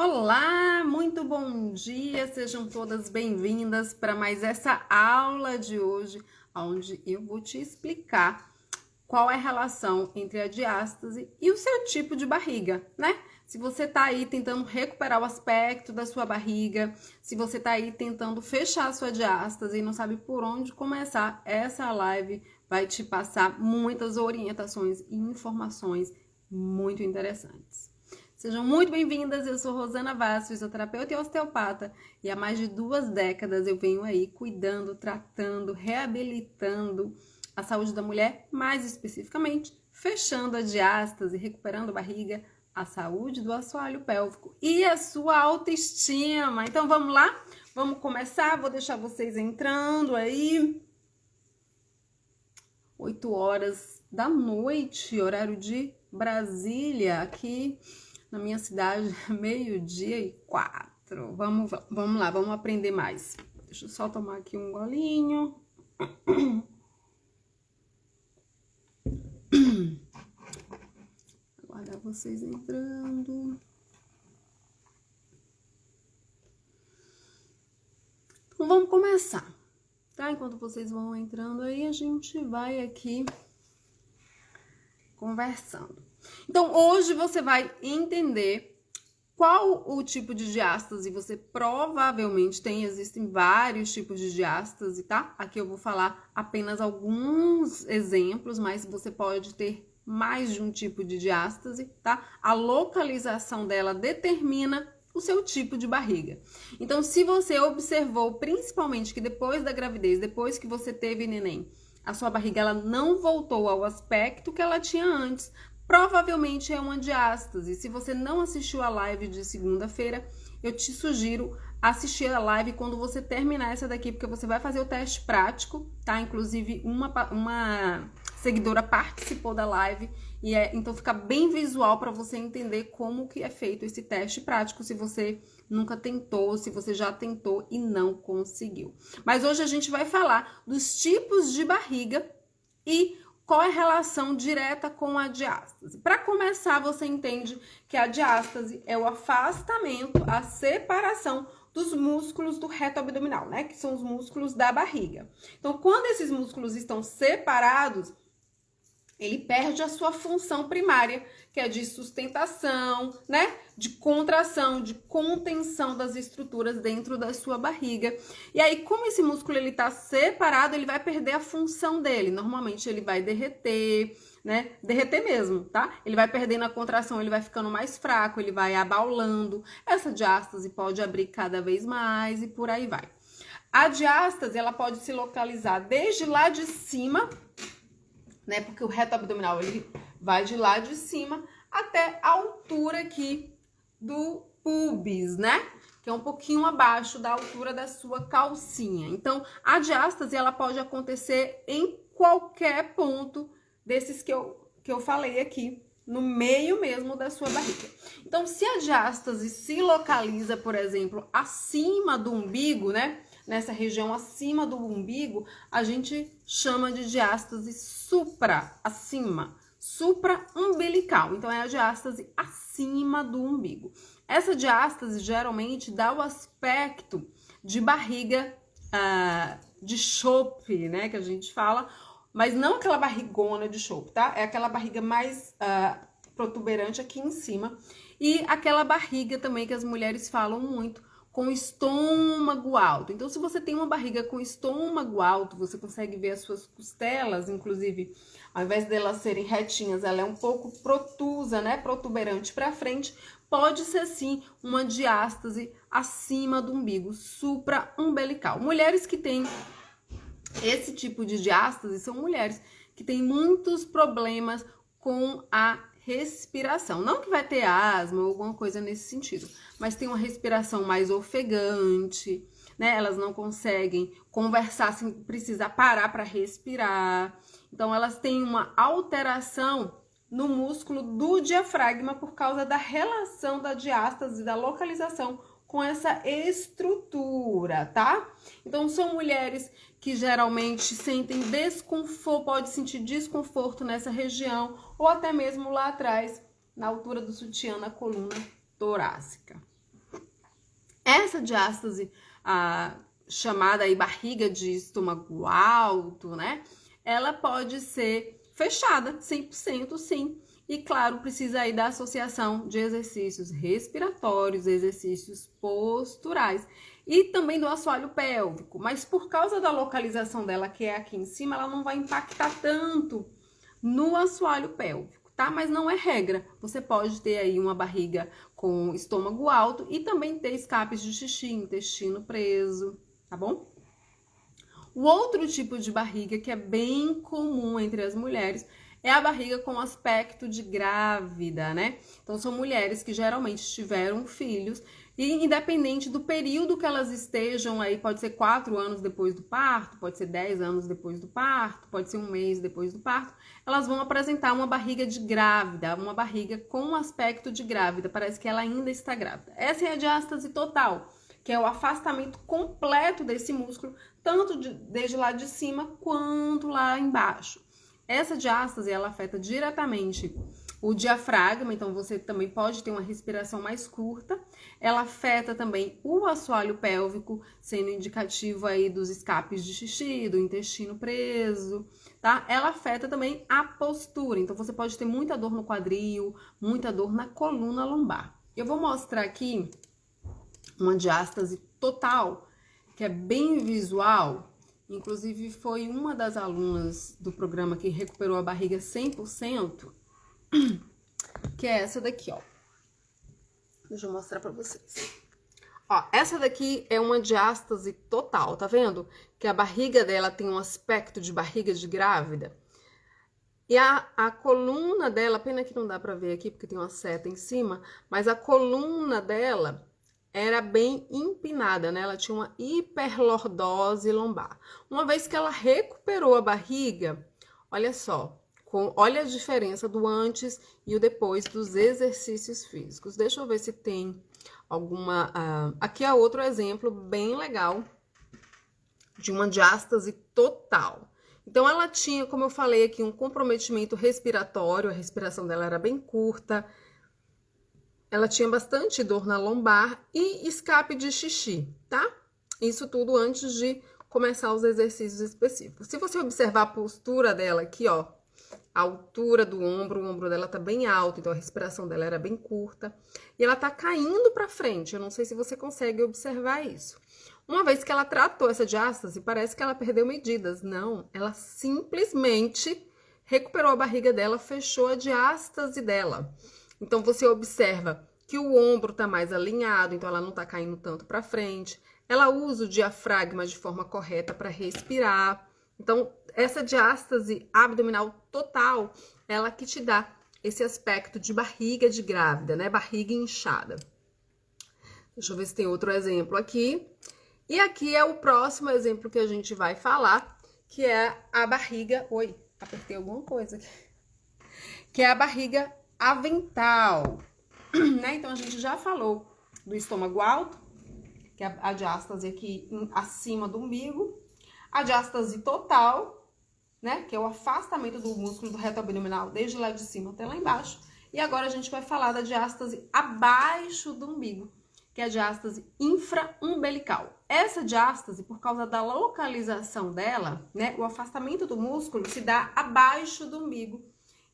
Olá, muito bom dia, sejam todas bem-vindas para mais essa aula de hoje, onde eu vou te explicar qual é a relação entre a diástase e o seu tipo de barriga, né? Se você tá aí tentando recuperar o aspecto da sua barriga, se você tá aí tentando fechar a sua diástase e não sabe por onde começar, essa live vai te passar muitas orientações e informações muito interessantes. Sejam muito bem-vindas, eu sou Rosana Vaz, fisioterapeuta e osteopata, e há mais de 2 décadas eu venho aí cuidando, tratando, reabilitando a saúde da mulher, mais especificamente, fechando a diástase, recuperando a barriga, a saúde do assoalho pélvico e a sua autoestima. Então vamos lá? Vamos começar, vou deixar vocês entrando aí. 8 horas da noite, horário de Brasília, aqui na minha cidade, 12:04. Vamos lá, vamos aprender mais. Deixa eu só tomar aqui um golinho. Aguardar vocês entrando. Então vamos começar, tá? Enquanto vocês vão entrando aí, a gente vai aqui conversando. Então, hoje você vai entender qual o tipo de diástase você provavelmente tem. Existem vários tipos de diástase, tá? Aqui eu vou falar apenas alguns exemplos, mas você pode ter mais de um tipo de diástase, tá? A localização dela determina o seu tipo de barriga. Então, se você observou, principalmente que depois da gravidez, depois que você teve neném, a sua barriga ela não voltou ao aspecto que ela tinha antes, provavelmente é uma diástase. Se você não assistiu a live de segunda-feira, eu te sugiro assistir a live quando você terminar essa daqui, porque você vai fazer o teste prático, tá? Inclusive, uma seguidora participou da live, e então fica bem visual para você entender como que é feito esse teste prático, se você nunca tentou, se você já tentou e não conseguiu. Mas hoje a gente vai falar dos tipos de barriga e qual é a relação direta com a diástase. Para começar, você entende que a diástase é o afastamento, a separação dos músculos do reto abdominal, né? Que são os músculos da barriga. Então, quando esses músculos estão separados, ele perde a sua função primária, que é de sustentação, né? De contração, de contenção das estruturas dentro da sua barriga. E aí, como esse músculo ele tá separado, ele vai perder a função dele. Normalmente ele vai derreter, né? Derreter mesmo, tá? Ele vai perdendo a contração, ele vai ficando mais fraco, ele vai abaulando. Essa diástase pode abrir cada vez mais e por aí vai. A diástase, ela pode se localizar desde lá de cima, né? Porque o reto abdominal ele vai de lá de cima até a altura aqui do pubis, né? Que é um pouquinho abaixo da altura da sua calcinha. Então, a diástase ela pode acontecer em qualquer ponto desses que eu falei aqui, no meio mesmo da sua barriga. Então, se a diástase se localiza, por exemplo, acima do umbigo, né? Nessa região acima do umbigo, a gente chama de diástase supra-umbilical. Então, é a diástase acima do umbigo. Essa diástase geralmente dá o aspecto de barriga de chope, né? Que a gente fala, mas não aquela barrigona de chope, tá? É aquela barriga mais protuberante aqui em cima. E aquela barriga também que as mulheres falam muito, com estômago alto. Então, se você tem uma barriga com estômago alto, você consegue ver as suas costelas, inclusive, ao invés delas serem retinhas, ela é um pouco protusa, né? Protuberante para frente. Pode ser, sim, uma diástase acima do umbigo, supra-umbilical. Mulheres que têm esse tipo de diástase são mulheres que têm muitos problemas com a respiração. Não que vai ter asma ou alguma coisa nesse sentido, mas tem uma respiração mais ofegante, né? Elas não conseguem conversar sem precisar parar para respirar. Então, elas têm uma alteração no músculo do diafragma por causa da relação da diástase, da localização com essa estrutura, tá? Então, são mulheres que geralmente sentem desconforto, pode sentir desconforto nessa região, ou até mesmo lá atrás, na altura do sutiã, na coluna torácica. Essa diástase, chamada aí barriga de estômago alto, né? Ela pode ser fechada 100%, sim. E claro, precisa aí da associação de exercícios respiratórios, exercícios posturais e também do assoalho pélvico. Mas por causa da localização dela, que é aqui em cima, ela não vai impactar tanto no assoalho pélvico, tá? Mas não é regra. Você pode ter aí uma barriga com estômago alto e também ter escapes de xixi, intestino preso, tá bom? O outro tipo de barriga que é bem comum entre as mulheres é a barriga com aspecto de grávida, né? Então, são mulheres que geralmente tiveram filhos e independente do período que elas estejam aí, pode ser 4 anos depois do parto, pode ser 10 anos depois do parto, pode ser 1 mês depois do parto, elas vão apresentar uma barriga de grávida, uma barriga com aspecto de grávida, parece que ela ainda está grávida. Essa é a diástase total, que é o afastamento completo desse músculo, tanto desde lá de cima quanto lá embaixo. Essa diástase, ela afeta diretamente o diafragma, então você também pode ter uma respiração mais curta. Ela afeta também o assoalho pélvico, sendo indicativo aí dos escapes de xixi, do intestino preso, tá? Ela afeta também a postura, então você pode ter muita dor no quadril, muita dor na coluna lombar. Eu vou mostrar aqui uma diástase total, que é bem visual. Inclusive, foi uma das alunas do programa que recuperou a barriga 100%, que é essa daqui, ó. Deixa eu mostrar pra vocês. Ó, essa daqui é uma diástase total, tá vendo? Que a barriga dela tem um aspecto de barriga de grávida. E a coluna dela, pena que não dá pra ver aqui, porque tem uma seta em cima, mas a coluna dela era bem empinada, né? Ela tinha uma hiperlordose lombar. Uma vez que ela recuperou a barriga, olha só, olha a diferença do antes e o depois dos exercícios físicos. Deixa eu ver se tem alguma... aqui é outro exemplo bem legal de uma diástase total. Então, ela tinha, como eu falei aqui, um comprometimento respiratório, a respiração dela era bem curta, ela tinha bastante dor na lombar e escape de xixi, tá? Isso tudo antes de começar os exercícios específicos. Se você observar a postura dela aqui, ó, a altura do ombro, o ombro dela tá bem alto, então a respiração dela era bem curta. E ela tá caindo pra frente, eu não sei se você consegue observar isso. Uma vez que ela tratou essa diástase, parece que ela perdeu medidas. Não, ela simplesmente recuperou a barriga dela, fechou a diástase dela. Então, você observa que o ombro tá mais alinhado, então ela não tá caindo tanto pra frente. Ela usa o diafragma de forma correta para respirar. Então, essa diástase abdominal total, ela que te dá esse aspecto de barriga de grávida, né? Barriga inchada. Deixa eu ver se tem outro exemplo aqui. E aqui é o próximo exemplo que a gente vai falar, que é a barriga... Oi, apertei alguma coisa aqui. Que é a barriga avental, né? Então, a gente já falou do estômago alto, que é a diástase aqui acima do umbigo. A diástase total, né? Que é o afastamento do músculo do reto abdominal desde lá de cima até lá embaixo. E agora a gente vai falar da diástase abaixo do umbigo, que é a diástase infraumbilical. Essa diástase, por causa da localização dela, né? O afastamento do músculo se dá abaixo do umbigo.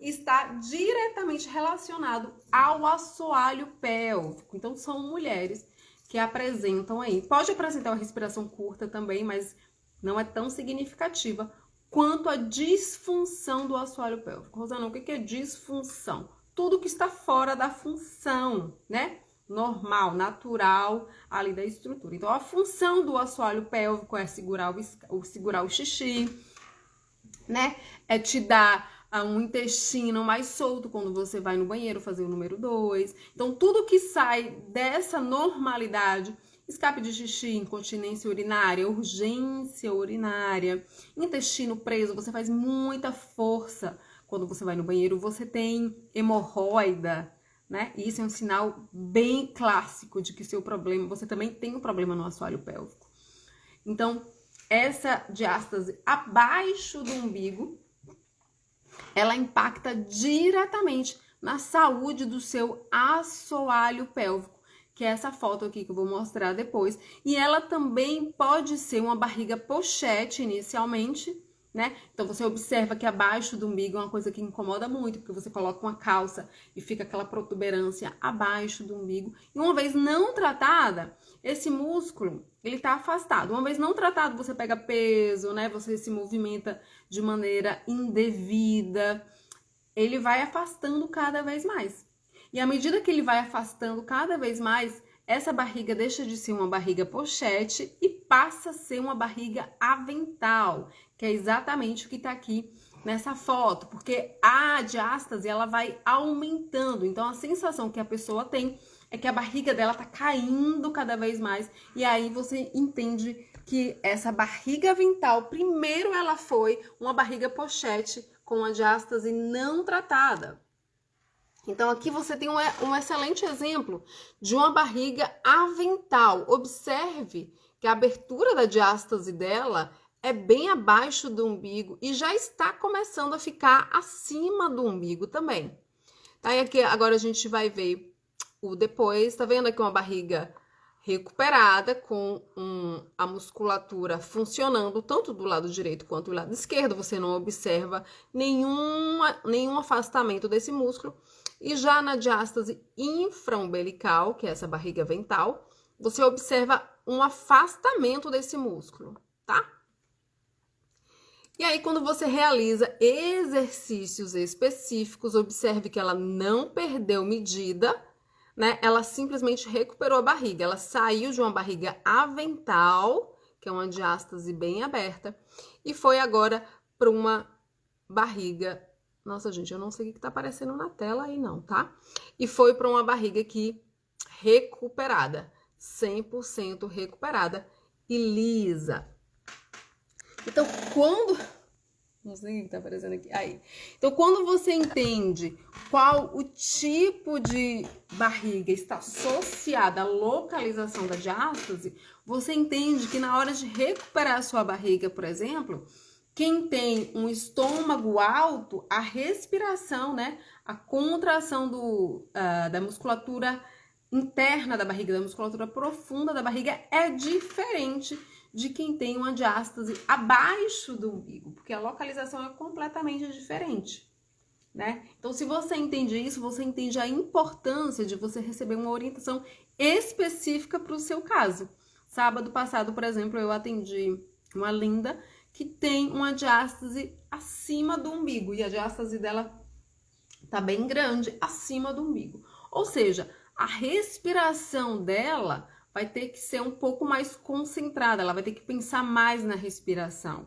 Está diretamente relacionado ao assoalho pélvico. Então, são mulheres que apresentam aí. Pode apresentar uma respiração curta também, mas não é tão significativa quanto a disfunção do assoalho pélvico. Rosana, o que é disfunção? Tudo que está fora da função, né? Normal, natural ali da estrutura. Então, a função do assoalho pélvico é segurar o xixi, né? É te dar um intestino mais solto quando você vai no banheiro fazer o número 2. Então, tudo que sai dessa normalidade, escape de xixi, incontinência urinária, urgência urinária, intestino preso, você faz muita força quando você vai no banheiro, você tem hemorroida, né? E isso é um sinal bem clássico de que seu problema, você também tem um problema no assoalho pélvico. Então, essa diástase abaixo do umbigo, ela impacta diretamente na saúde do seu assoalho pélvico, que é essa foto aqui que eu vou mostrar depois. E ela também pode ser uma barriga pochete inicialmente, né? Então, você observa que abaixo do umbigo é uma coisa que incomoda muito, porque você coloca uma calça e fica aquela protuberância abaixo do umbigo. E uma vez não tratada, esse músculo, ele tá afastado. Uma vez não tratado, você pega peso, né? Você se movimenta de maneira indevida. Ele vai afastando cada vez mais. E à medida que ele vai afastando cada vez mais, essa barriga deixa de ser uma barriga pochete e passa a ser uma barriga avental, que é exatamente o que está aqui nessa foto, porque a diástase ela vai aumentando, então a sensação que a pessoa tem é que a barriga dela tá caindo cada vez mais, e aí você entende que essa barriga avental, primeiro ela foi uma barriga pochete com a diástase não tratada. Então, aqui você tem um excelente exemplo de uma barriga avental. Observe que a abertura da diástase dela é bem abaixo do umbigo e já está começando a ficar acima do umbigo também. Tá? E aqui agora a gente vai ver o depois. Tá vendo aqui uma barriga recuperada com a musculatura funcionando tanto do lado direito quanto do lado esquerdo. Você não observa nenhum afastamento desse músculo. E já na diástase infraumbilical, que é essa barriga avental, você observa um afastamento desse músculo, tá? E aí, quando você realiza exercícios específicos, observe que ela não perdeu medida, né? Ela simplesmente recuperou a barriga. Ela saiu de uma barriga avental, que é uma diástase bem aberta, e foi agora para uma barriga. Nossa, gente, eu não sei o que tá aparecendo na tela aí não, tá? E foi para uma barriga aqui recuperada, 100% recuperada e lisa. Então, quando... Não sei o que tá aparecendo aqui. Aí. Então, quando você entende qual o tipo de barriga está associada à localização da diástase, você entende que na hora de recuperar a sua barriga, por exemplo... Quem tem um estômago alto, a respiração, né? A contração da musculatura interna da barriga, da musculatura profunda da barriga é diferente de quem tem uma diástase abaixo do umbigo, porque a localização é completamente diferente, né? Então, se você entende isso, você entende a importância de você receber uma orientação específica para o seu caso. Sábado passado, por exemplo, eu atendi uma linda que tem uma diástase acima do umbigo, e a diástase dela tá bem grande acima do umbigo. Ou seja, a respiração dela vai ter que ser um pouco mais concentrada, ela vai ter que pensar mais na respiração,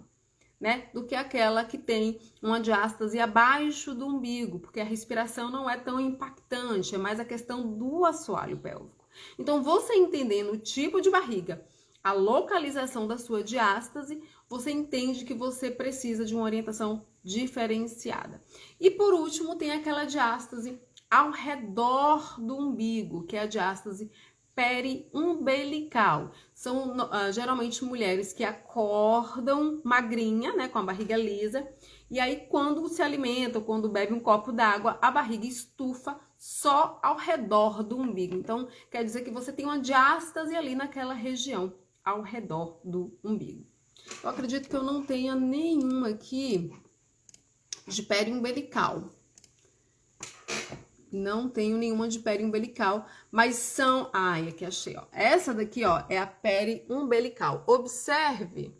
né? Do que aquela que tem uma diástase abaixo do umbigo, porque a respiração não é tão impactante, é mais a questão do assoalho pélvico. Então, você entendendo o tipo de barriga, a localização da sua diástase, você entende que você precisa de uma orientação diferenciada. E por último, tem aquela diástase ao redor do umbigo, que é a diástase periumbilical. São geralmente mulheres que acordam magrinha, né, com a barriga lisa, e aí quando se alimentam, quando bebe um copo d'água, a barriga estufa só ao redor do umbigo. Então, quer dizer que você tem uma diástase ali naquela região, ao redor do umbigo. Eu acredito que eu não tenha nenhuma aqui de periumbilical. Não tenho nenhuma de periumbilical, mas são... Ai, aqui achei, ó. Essa daqui, ó, é a periumbilical. Observe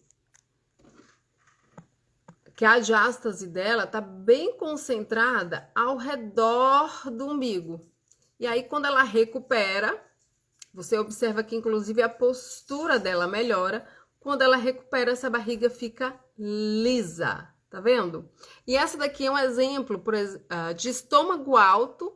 que a diástase dela tá bem concentrada ao redor do umbigo. E aí, quando ela recupera, você observa que, inclusive, a postura dela melhora. Quando ela recupera, essa barriga fica lisa, tá vendo? E essa daqui é um exemplo de estômago alto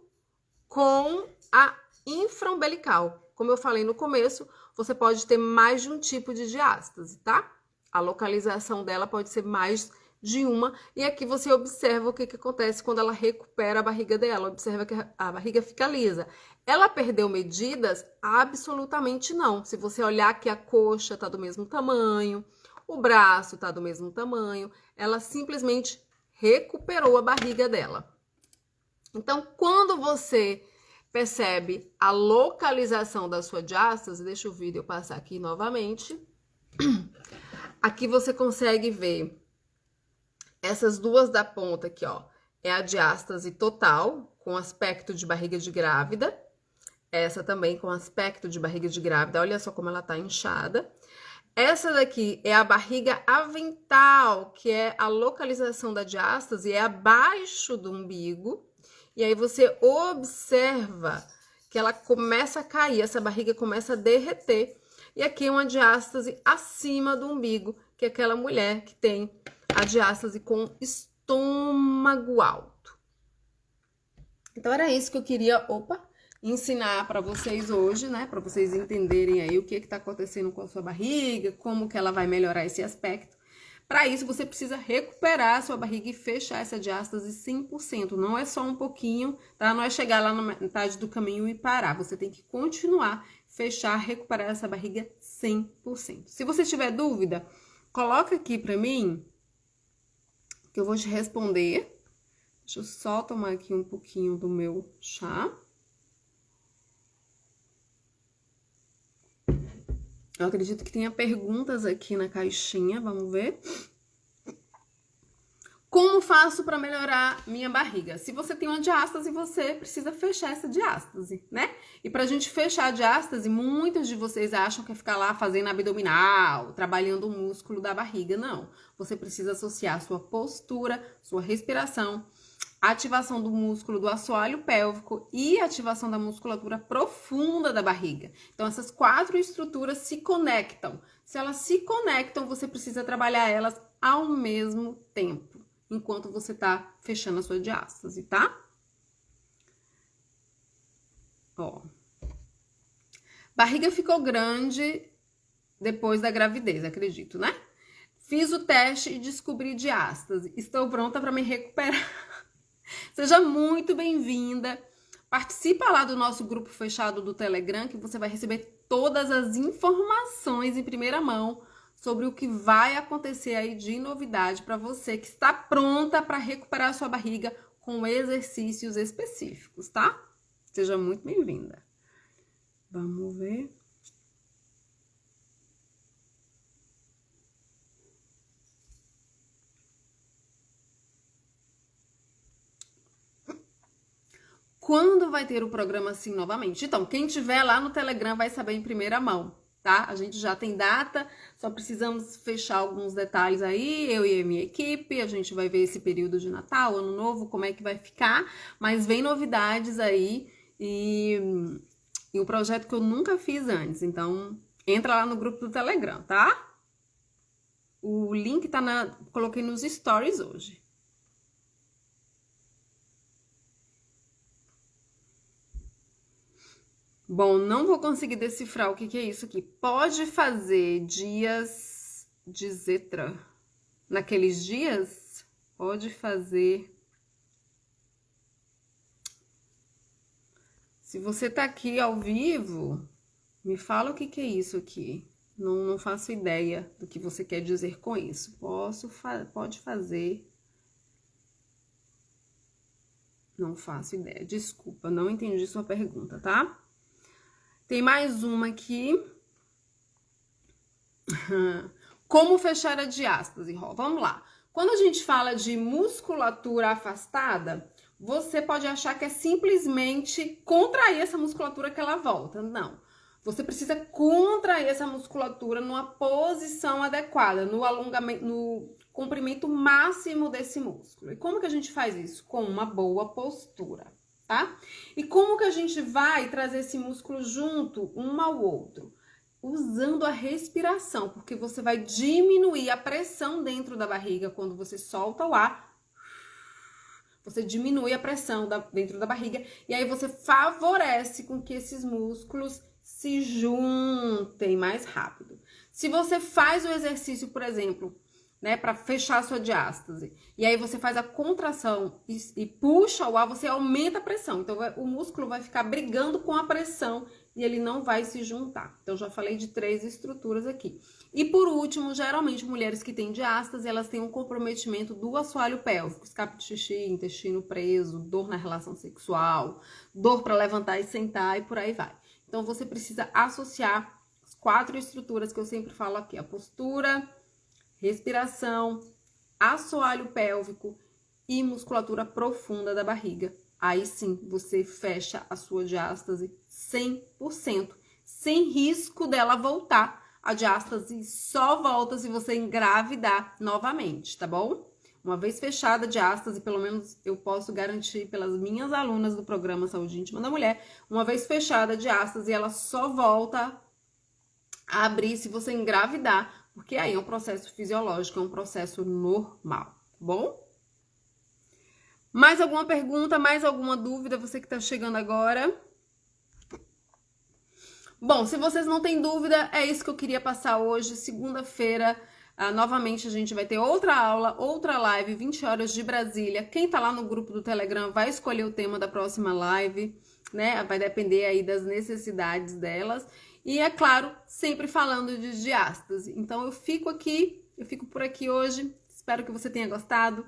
com a infraumbilical. Como eu falei no começo, você pode ter mais de um tipo de diástase, tá? A localização dela pode ser mais de uma. E aqui você observa o que acontece quando ela recupera a barriga dela. Observa que a barriga fica lisa. Ela perdeu medidas? Absolutamente não. Se você olhar que a coxa tá do mesmo tamanho, o braço tá do mesmo tamanho, ela simplesmente recuperou a barriga dela. Então, quando você percebe a localização da sua diástase. Deixa o vídeo passar aqui novamente. Aqui você consegue ver essas duas da ponta aqui, ó. É a diástase total, com aspecto de barriga de grávida. Essa também com aspecto de barriga de grávida. Olha só como ela tá inchada. Essa daqui é a barriga avental, que é a localização da diástase, é abaixo do umbigo. E aí você observa que ela começa a cair, essa barriga começa a derreter. E aqui é uma diástase acima do umbigo, que é aquela mulher que tem a diástase com estômago alto. Então era isso que eu queria, ensinar para vocês hoje, né? Para vocês entenderem aí o que tá acontecendo com a sua barriga, como que ela vai melhorar esse aspecto. Para isso, você precisa recuperar a sua barriga e fechar essa diástase 100%. Não é só um pouquinho, tá? Não é chegar lá na metade do caminho e parar. Você tem que continuar, fechar, recuperar essa barriga 100%. Se você tiver dúvida, coloca aqui para mim, que eu vou te responder. Deixa eu só tomar aqui um pouquinho do meu chá. Eu acredito que tenha perguntas aqui na caixinha, vamos ver. Como faço para melhorar minha barriga? Se você tem uma diástase, você precisa fechar essa diástase, né? E pra gente fechar a diástase, muitos de vocês acham que é ficar lá fazendo abdominal, trabalhando o músculo da barriga. Não. Você precisa associar sua postura, sua respiração, ativação do músculo do assoalho pélvico e ativação da musculatura profunda da barriga. Então, essas 4 estruturas se conectam. Se elas se conectam, você precisa trabalhar elas ao mesmo tempo, enquanto você tá fechando a sua diástase, tá? Ó. Barriga ficou grande depois da gravidez, acredito, né? Fiz o teste e descobri diástase. Estou pronta para me recuperar. Seja muito bem-vinda. Participa lá do nosso grupo fechado do Telegram, que você vai receber todas as informações em primeira mão sobre o que vai acontecer aí de novidade para você que está pronta para recuperar a sua barriga com exercícios específicos, tá? Seja muito bem-vinda. Vamos ver. Quando vai ter o programa assim novamente? Então, quem tiver lá no Telegram vai saber em primeira mão, tá? A gente já tem data, só precisamos fechar alguns detalhes aí, eu e a minha equipe, a gente vai ver esse período de Natal, Ano Novo, como é que vai ficar, mas vem novidades aí e um projeto que eu nunca fiz antes, então entra lá no grupo do Telegram, tá? O link coloquei nos stories hoje. Bom, não vou conseguir decifrar o que é isso aqui. Pode fazer dias de Zetra. Naqueles dias, pode fazer. Se você tá aqui ao vivo, me fala o que é isso aqui. Não faço ideia do que você quer dizer com isso. Pode fazer. Não faço ideia. Desculpa, não entendi sua pergunta, tá? Tem mais uma aqui. Como fechar a diástase? Vamos lá. Quando a gente fala de musculatura afastada, você pode achar que é simplesmente contrair essa musculatura que ela volta. Não. Você precisa contrair essa musculatura numa posição adequada, no alongamento, no comprimento máximo desse músculo. E como que a gente faz isso? Com uma boa postura. Tá? E como que a gente vai trazer esse músculo junto um ao outro? Usando a respiração, porque você vai diminuir a pressão dentro da barriga quando você solta o ar. Você diminui a pressão dentro da barriga e aí você favorece com que esses músculos se juntem mais rápido. Se você faz o exercício, por exemplo, né, para fechar a sua diástase. E aí você faz a contração e puxa o ar, você aumenta a pressão. Então, o músculo vai ficar brigando com a pressão e ele não vai se juntar. Então, já falei de 3 estruturas aqui. E por último, geralmente mulheres que têm diástase, elas têm um comprometimento do assoalho pélvico, escape de xixi, intestino preso, dor na relação sexual, dor para levantar e sentar e por aí vai. Então, você precisa associar as 4 estruturas que eu sempre falo aqui, a postura, respiração, assoalho pélvico e musculatura profunda da barriga. Aí sim, você fecha a sua diástase 100%, sem risco dela voltar. A diástase só volta se você engravidar novamente, tá bom? Uma vez fechada a diástase, pelo menos eu posso garantir pelas minhas alunas do programa Saúde Íntima da Mulher, uma vez fechada a diástase, ela só volta a abrir se você engravidar, porque aí é um processo fisiológico, é um processo normal, tá bom? Mais alguma pergunta, mais alguma dúvida, você que tá chegando agora? Bom, se vocês não têm dúvida, é isso que eu queria passar hoje, segunda-feira. Novamente a gente vai ter outra aula, outra live, 20 horas de Brasília. Quem tá lá no grupo do Telegram vai escolher o tema da próxima live, né? Vai depender aí das necessidades delas. E é claro, sempre falando de diástase. Então eu fico por aqui hoje. Espero que você tenha gostado.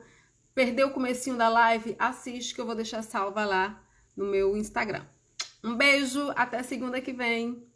Perdeu o comecinho da live? Assiste que eu vou deixar salva lá no meu Instagram. Um beijo, até segunda que vem.